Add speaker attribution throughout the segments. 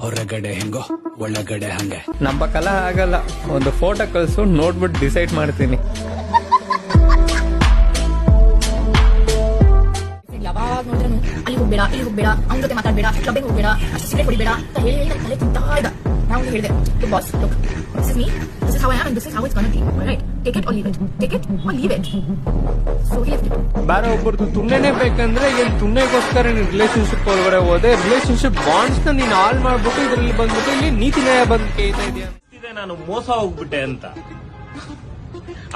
Speaker 1: ಹೊರಗಡೆ ಹೆಂಗೋ ಒಳಗಡೆ ಹಂಗೆ.
Speaker 2: ನಂಬಕಲ್ಲ ಆಗಲ್ಲ, ಒಂದು ಫೋಟೋ ಕಳ್ಸು, ನೋಡ್ಬಿಟ್ಟು ಡಿಸೈಡ್ ಮಾಡ್ತೀನಿ.
Speaker 3: ಯಾವಾಗ ನೋಡಿದ್ರು ಅಲ್ಲಿ ಹೋಗ್ಬೇಡ, ಇಲ್ಲಿ ಹೋಗ್ಬೇಡ, ಅವ್ನ ಜೊತೆ ಮಾತಾಡ್ಬೇಡ, ಕ್ಲಬ್ಗೆ ಹೋಗ್ಬೇಡ, ಅಷ್ಟು ಸಿಗರೇಟ್ ಹೊಡಿಬೇಡ ಅಂತ ಹೇಳಿ ತಲೆ ತಿಂತಾ ಇದ್ದ. ನಾವು ಹೇಳಿದೆ, boss look, this is me, this is how I am, this is how it's gonna be, right? Take it or leave it, take it or leave it. So he left it.
Speaker 2: ಬೇರೆ ಒಬ್ಬರದು ತುಣ್ಣೆನೇ ಬೇಕಂದ್ರೆ ಏನ್ ತುಣ್ಣೆಗೋಸ್ಕರ ನೀನ್ relationship ಒಳಗಡೆ ಹೋದೆ, relationship bonds ನ ನೀನ್ ಹಾಲ್ ಮಾಡ್ಬಿಟ್ಟು ಇದ್ರಲ್ಲಿ ಬಂದ್ಬಿಟ್ಟು ಇಲ್ಲಿ ನೀತಿ ನ್ಯಾಯ ಬಂದು ಕೇಳ್ತಾ ಇದೆಯಾ?
Speaker 4: ನಾನು ಮೋಸ ಹೋಗ್ಬಿಟ್ಟೆ ಅಂತ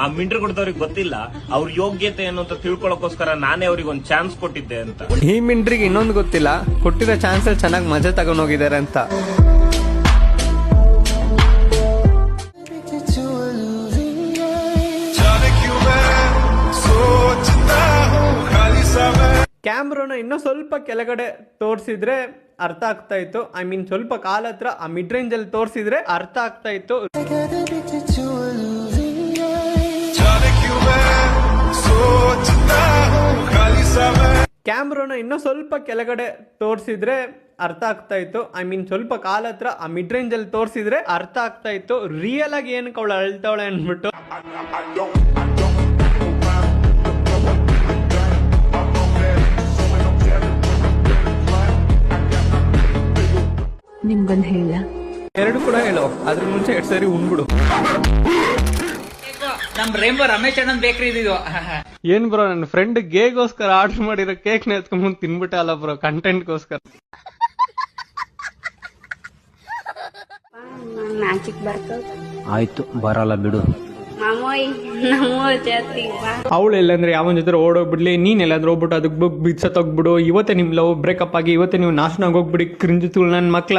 Speaker 4: ಆ ಮಿಂಟ್ರ್ ಕೊಡ್ದವ್ರಿಗೆ ಗೊತ್ತಿಲ್ಲ ಅವ್ರ ಯೋಗ್ಯತೆ ಏನು ಅಂತ ತಿಳ್ಕೊಳಕೋಸ್ಕರ ನಾನೇ ಅವ್ರಿಗೆ ಒಂದು ಚಾನ್ಸ್ ಕೊಟ್ಟಿದ್ದೆ ಅಂತ.
Speaker 2: ಈ ಮಿಂಟ್ರಿಗೆ ಇನ್ನೊಂದು ಗೊತ್ತಿಲ್ಲ, ಕೊಟ್ಟಿರೋ ಚಾನ್ಸ್ ಅಲ್ಲಿ ಚೆನ್ನಾಗಿ ಮಜಾ ತಗೊಂಡೋಗಿದ್ದಾರೆ ಅಂತ. ಕ್ಯಾಮ್ರಾನ ಇನ್ನೂ ಸ್ವಲ್ಪ ಕೆಳಗಡೆ ತೋರಿಸಿದ್ರೆ ಅರ್ಥ ಆಗ್ತಾ ಇತ್ತು. ಐ ಮೀನ್ ಸ್ವಲ್ಪ ಕಾಲ ಹತ್ರ ಆ ಮಿಡ್ ರೇಂಜ್ ಅಲ್ಲಿ ತೋರಿಸಿದ್ರೆ ಅರ್ಥ ಆಗ್ತಾ ಇತ್ತು. ಕ್ಯಾಮ್ರಾನ ಇನ್ನೂ ಸ್ವಲ್ಪ ಕೆಳಗಡೆ ತೋರಿಸಿದ್ರೆ ಅರ್ಥ ಆಗ್ತಾ ಇತ್ತು. ಐ ಮೀನ್ ಸ್ವಲ್ಪ ಕಾಲ ಹತ್ರ ಆ ಮಿಡ್ ರೇಂಜ್ ಅಲ್ಲಿ ತೋರಿಸಿದ್ರೆ ಅರ್ಥ ಆಗ್ತಾ ಇತ್ತು ರಿಯಲ್ ಆಗಿ ಏನಕ್ಕೆ ಅವಳು ಅಳ್ತಾವಳೆ ಅನ್ಬಿಟ್ಟು.
Speaker 5: ನಿಮ್ಗೊಂದು ಹೇಳ,
Speaker 2: ಎರಡು ಕೂಡ ಹೇಳು, ಅದ್ರ ಮುಂಚೆ 2 ಸರಿ ಉಣ್ಬಿಡು.
Speaker 6: ನಮ್ ರೇಂಬೋ ರಮೇಶ್ ಅಣ್ಣನ್ ಬೇಕ್ರಿ ಇದು.
Speaker 2: ಏನ್ ಬ್ರೋ, ನನ್ನ ಫ್ರೆಂಡ್ ಗೇಗೋಸ್ಕರ ಆರ್ಡರ್ ಮಾಡಿರೋ ಕೇಕ್ ನ ಎತ್ಕೊಂಡ್ಬಂದು ತಿನ್ಬಿಟ್ಟೆ ಅಲ್ಲ ಬ್ರೋ, ಕಂಟೆಂಟ್ಗೋಸ್ಕರ.
Speaker 5: ನಾಚಿಕ್ ಬರ್ತದ.
Speaker 1: ಆಯ್ತು ಬರಲ್ಲ ಬಿಡು.
Speaker 2: ಅವಳು ಎಲ್ಲಂದ್ರೆ ಯಾವನ್ ಜೊತೆ ಓಡೋಗ್ಬಿಡ್ಲಿ, ನೀನ್ ಎಲ್ಲಾದ್ರೂ ಹೋಗ್ಬಿಟ್ಟು ಅದಕ್ಕೆ ಬಿಚ್ಚ ತಗ್ಬಿಡು, ಇವತ್ತೇ ನಿಮ್ ಲವ್ ಬ್ರೇಕಪ್ ಆಗಿ ಇವತ್ತೇ ನೀವು ನಾಶನಾಗ ಹೋಗ್ಬಿಡಿ, ಕ್ರಿಂಜ್ ತುಳು ನನ್ ಮಕ್ಳ.